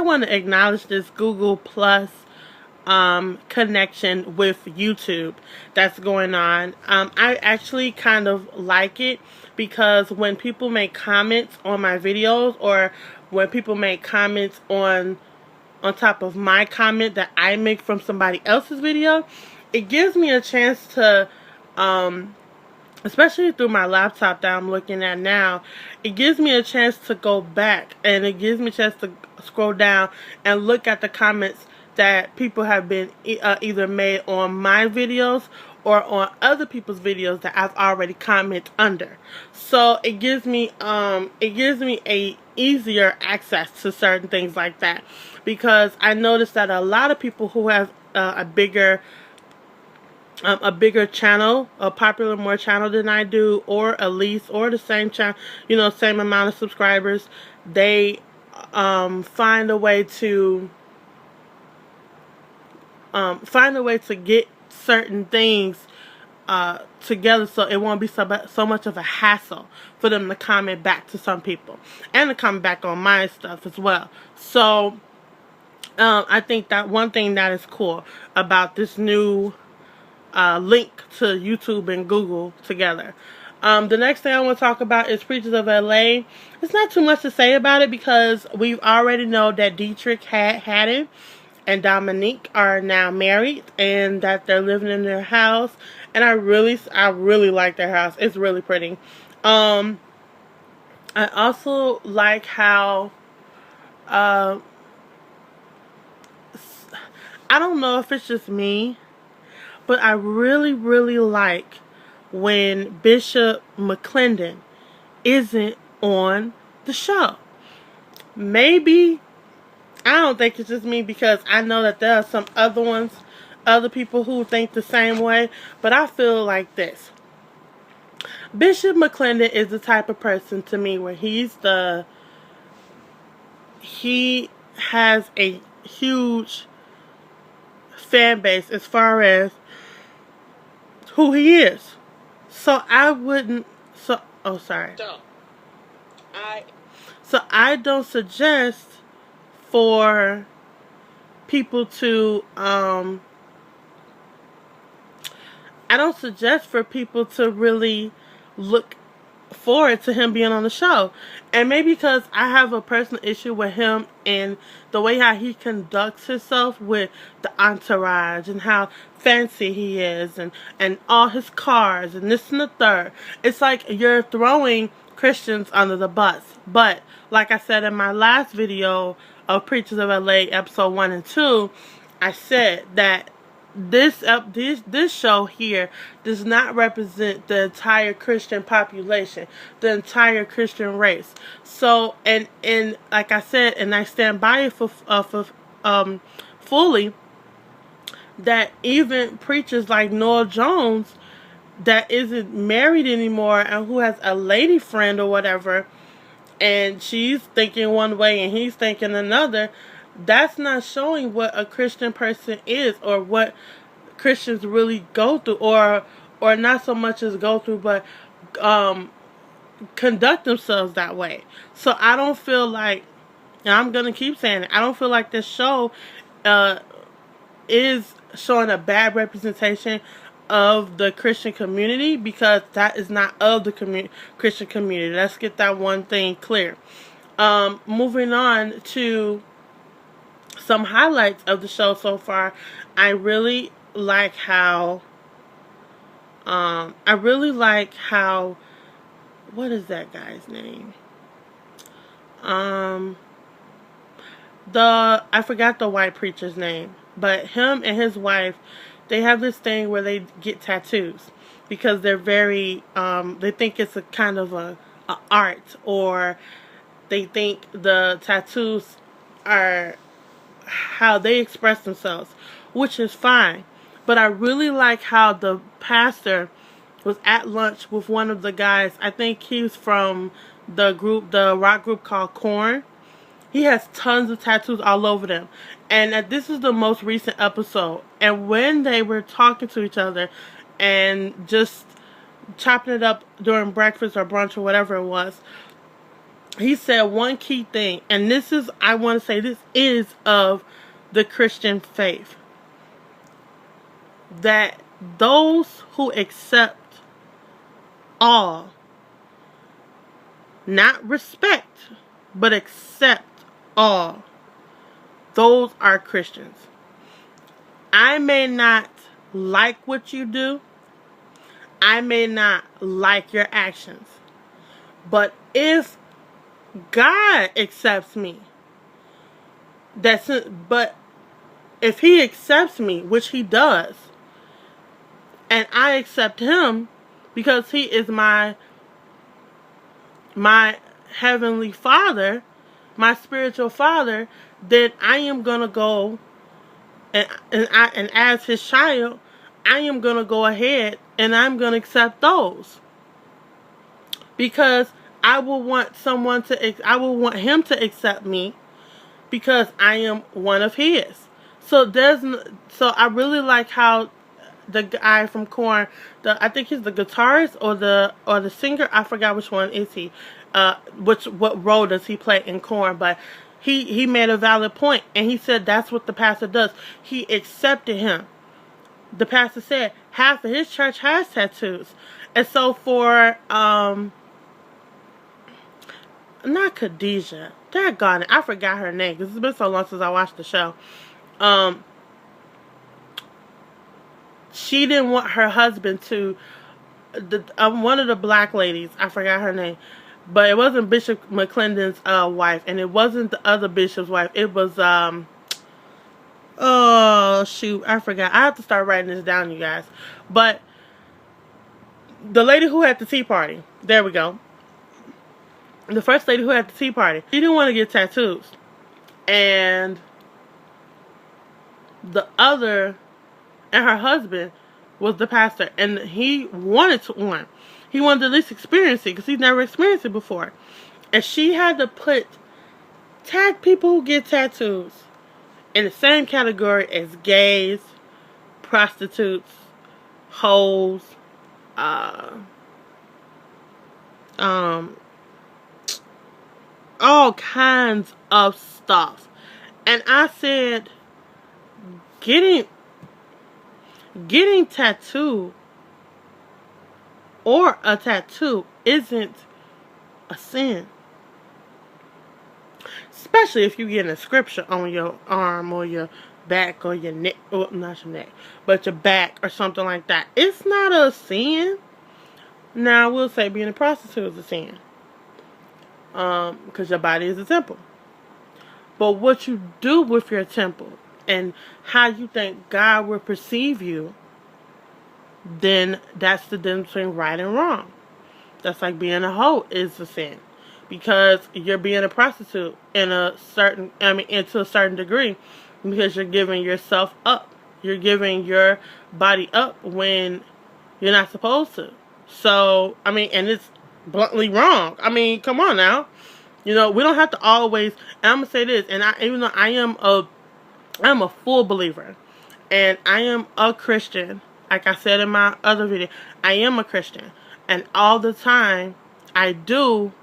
want to acknowledge this Google Plus connection with YouTube that's going on. I actually kind of like it because when people make comments on my videos, or when people make comments on top of my comment that I make from somebody else's video, it gives me a chance to, especially through my laptop that I'm looking at now, it gives me a chance to go back, and it gives me a chance to scroll down and look at the comments that people have been either made on my videos or on other people's videos that I've already commented under. So it gives me a easier access to certain things like that, because I noticed that a lot of people who have a bigger channel, a popular more channel than I do, or at least, or the same channel, same amount of subscribers, they find a way to get certain things together, so it won't be so much of a hassle for them to comment back to some people, and to comment back on my stuff as well. So I think that one thing that is cool about this new link to YouTube and Google together. The next thing I want to talk about is Preachers of LA. It's not too much to say about it, because we already know that Dietrich Haddon and Dominique are now married, and that they're living in their house. And I really like their house. It's really pretty. I also like how I don't know if it's just me, but I really like when Bishop McClendon isn't on the show. Maybe, I don't think it's just me, because I know that there are some other people who think the same way, but I feel like this. Bishop McClendon is the type of person to me where he has a huge fan base as far as who he is. So I don't suggest for people to really look forward to him being on the show. And maybe because I have a personal issue with him and the way how he conducts himself with the entourage, and how fancy he is, and all his cars and this and the third. It's like you're throwing Christians under the bus. But like I said in my last video of Preachers of LA episode 1 and 2, I said that this show here does not represent the entire Christian population, the entire Christian race. So, and like I said, and I stand by it fully, that even preachers like Noel Jones, that isn't married anymore and who has a lady friend or whatever, and she's thinking one way and he's thinking another, that's not showing what a Christian person is, or what Christians really go through, or not so much as go through, but conduct themselves that way. So I don't feel like, and I'm going to keep saying it, I don't feel like this show is showing a bad representation of the Christian community, because that is not of the Christian community. Let's get that one thing clear. Moving on to some highlights of the show so far. I really like how what is that guy's name? I forgot the white preacher's name, but him and his wife, they have this thing where they get tattoos, because they're very they think it's a kind of a art, or they think the tattoos are how they express themselves, which is fine. But I really like how the pastor was at lunch with one of the guys. I think he's from the rock group called Korn. He has tons of tattoos all over them. And this is the most recent episode. And when they were talking to each other and just chopping it up during breakfast or brunch or whatever it was, he said one key thing, and this is, I want to say, this is of the Christian faith, that those who accept all, not respect, but accept all, those are Christians. I may not like what you do. I may not like your actions. But if God accepts me, but if he accepts me, which he does, and I accept him because he is my heavenly father, my spiritual father, then I am going to go and as his child, I am going to go ahead and I'm going to accept those. Because I will want him to accept me because I am one of his. So I really like how the guy from Korn, I think he's the guitarist or the singer, I forgot which one is he, what role does he play in Korn, but he made a valid point, and he said that's what the pastor does. He accepted him. The pastor said half of his church has tattoos, and so for not Khadijah, daggone it, I forgot her name because it's been so long since I watched the show. She didn't want her husband to, one of the black ladies, I forgot her name, but it wasn't Bishop McClendon's wife, and it wasn't the other bishop's wife. It was, oh shoot, I forgot. I have to start writing this down, you guys. But the lady who had the tea party, there we go. The first lady who had the tea party, she didn't want to get tattoos. And her husband was the pastor, and he wanted one. He wanted to at least experience it because he's never experienced it before. And she had to tag people who get tattoos in the same category as gays, prostitutes, hoes, all kinds of stuff. And I said, getting tattooed or a tattoo isn't a sin. Especially if you get a scripture on your arm or your back or your neck, or not your neck, but your back or something like that. It's not a sin. Now, I will say being a prostitute is a sin. Because your body is a temple. But what you do with your temple and how you think God will perceive you, then that's the difference between right and wrong. That's like being a hoe is a sin. Because you're being a prostitute to a certain degree, because you're giving yourself up. You're giving your body up when you're not supposed to. So, and it's bluntly wrong. Come on now. We don't have to always, and I'm going to say this, and even though I'm a full believer, and I am a Christian, like I said in my other video, I am a Christian, and all the time, I do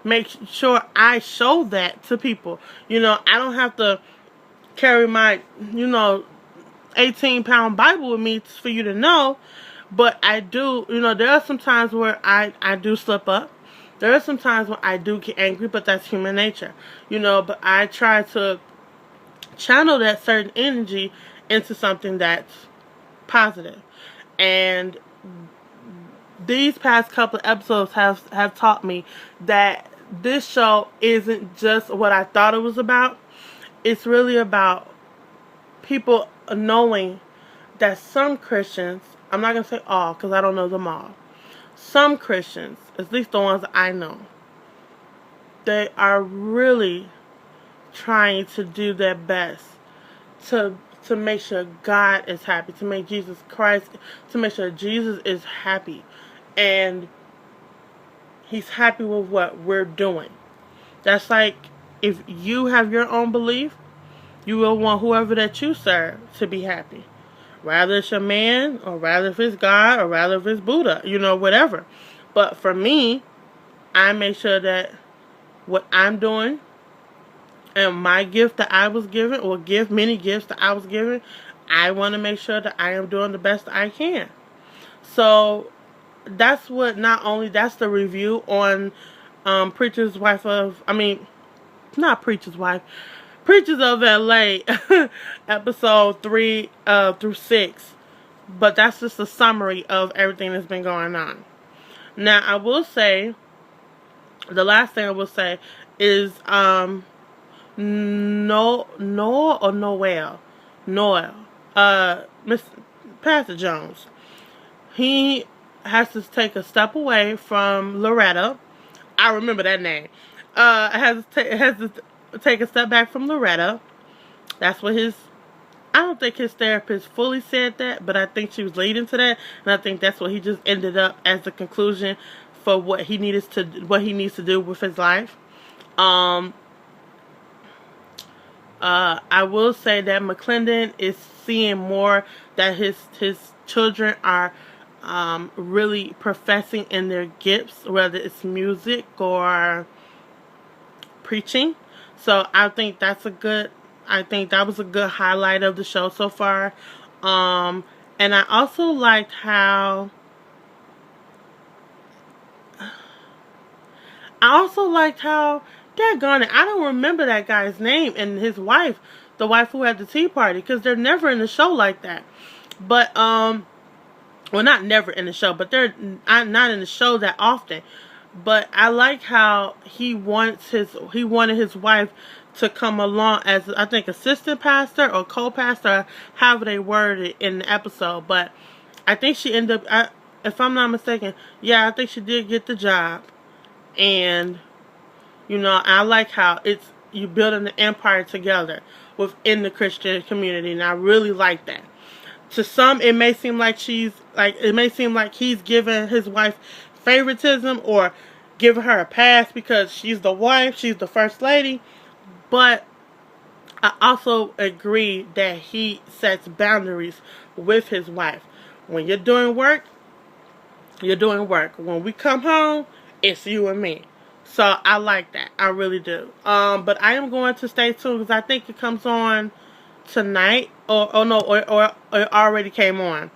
make sure I show that to people. I don't have to carry my, 18-pound Bible with me for you to know. But I do, there are some times where I do slip up. There are some times when I do get angry, but that's human nature. But I try to channel that certain energy into something that's positive. And these past couple of episodes have taught me that this show isn't just what I thought it was about. It's really about people knowing that some Christians, I'm not going to say all because I don't know them all, some Christians, at least the ones I know, they are really trying to do their best to make sure God is happy, to make Jesus Christ, to make sure Jesus is happy. And he's happy with what we're doing. That's like, if you have your own belief, you will want whoever that you serve to be happy. Rather it's your man, or rather if it's God, or rather if it's Buddha, whatever. But for me, I make sure that what I'm doing and my gift that I was given, or many gifts that I was given, I want to make sure that I am doing the best I can. So that's what, not only that's the review on Preacher's Wife of, I mean, not Preacher's Wife, Preachers of LA episode 3 through 6. But that's just a summary of everything that's been going on. Now, I will say, the last thing I will say is Noel, Miss Pastor Jones. He has to take a step away from Loretta. I remember that name. Has to take a step back from Loretta. That's what I don't think his therapist fully said that, but I think she was leading to that, and I think that's what he just ended up as the conclusion for what he needs to do with his life. I will say that McClendon is seeing more that his children are really professing in their gifts, whether it's music or preaching. So I think that was a good highlight of the show so far. And I also liked how daggone it, I don't remember that guy's name, and his wife, the wife who had the tea party, because they're never in the show like that. But well, not never in the show, but they're not in the show that often. But I like how he wanted his wife to come along as, I think, assistant pastor or co-pastor, however they worded it in the episode. But I think she ended up, if I'm not mistaken, yeah, I think she did get the job. And you know, I like how you building an empire together within the Christian community, and I really like that. To some, it may seem like he's giving his wife favoritism or giving her a pass because she's the wife, she's the first lady. But I also agree that he sets boundaries with his wife. When you're doing work, you're doing work. When we come home, it's you and me. So I like that. I really do. But I am going to stay tuned because I think it comes on tonight. Or it already came on.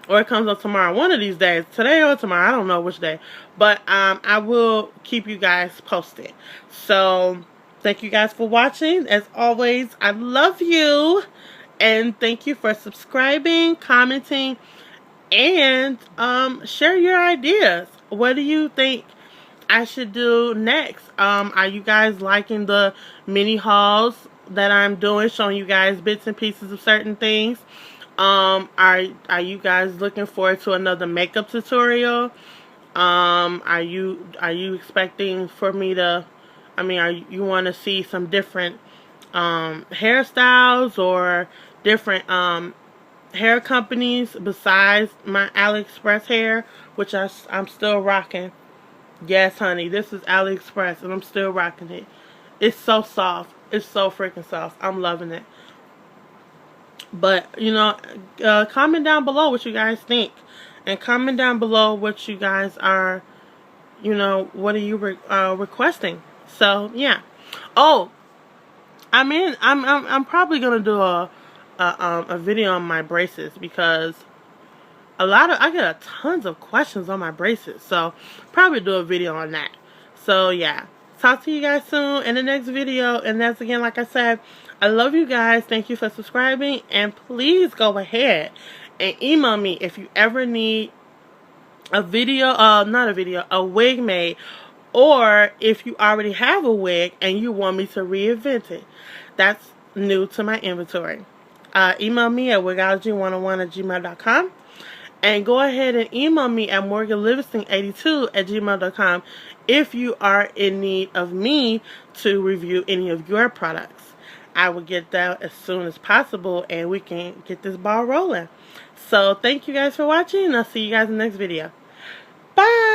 Or it comes on tomorrow. One of these days. Today or tomorrow. I don't know which day. But I will keep you guys posted. So thank you guys for watching. As always, I love you. And thank you for subscribing, commenting, and share your ideas. What do you think I should do next? Are you guys liking the mini hauls that I'm doing, showing you guys bits and pieces of certain things? Are you guys looking forward to another makeup tutorial? Are you expecting for me to, you want to see some different hairstyles or different hair companies besides my AliExpress hair, which I'm still rocking? Yes, honey, this is AliExpress, and I'm still rocking it. It's so soft. It's so freaking soft. I'm loving it. But, you know, comment down below what you guys think. And comment down below what you guys are, you know, what are you requesting. So, yeah. Oh, I'm probably going to do a video on my braces, because I get tons of questions on my braces, so probably do a video on that. So yeah, talk to you guys soon in the next video. And that's, again, like I said, I love you guys. Thank you for subscribing, and please go ahead and email me if you ever need a video, a wig made, or if you already have a wig and you want me to reinvent it. That's new to my inventory. Email me at wigology101@gmail.com. And go ahead and email me at morganlivingston82@gmail.com if you are in need of me to review any of your products. I will get that as soon as possible, and we can get this ball rolling. So thank you guys for watching, and I'll see you guys in the next video. Bye!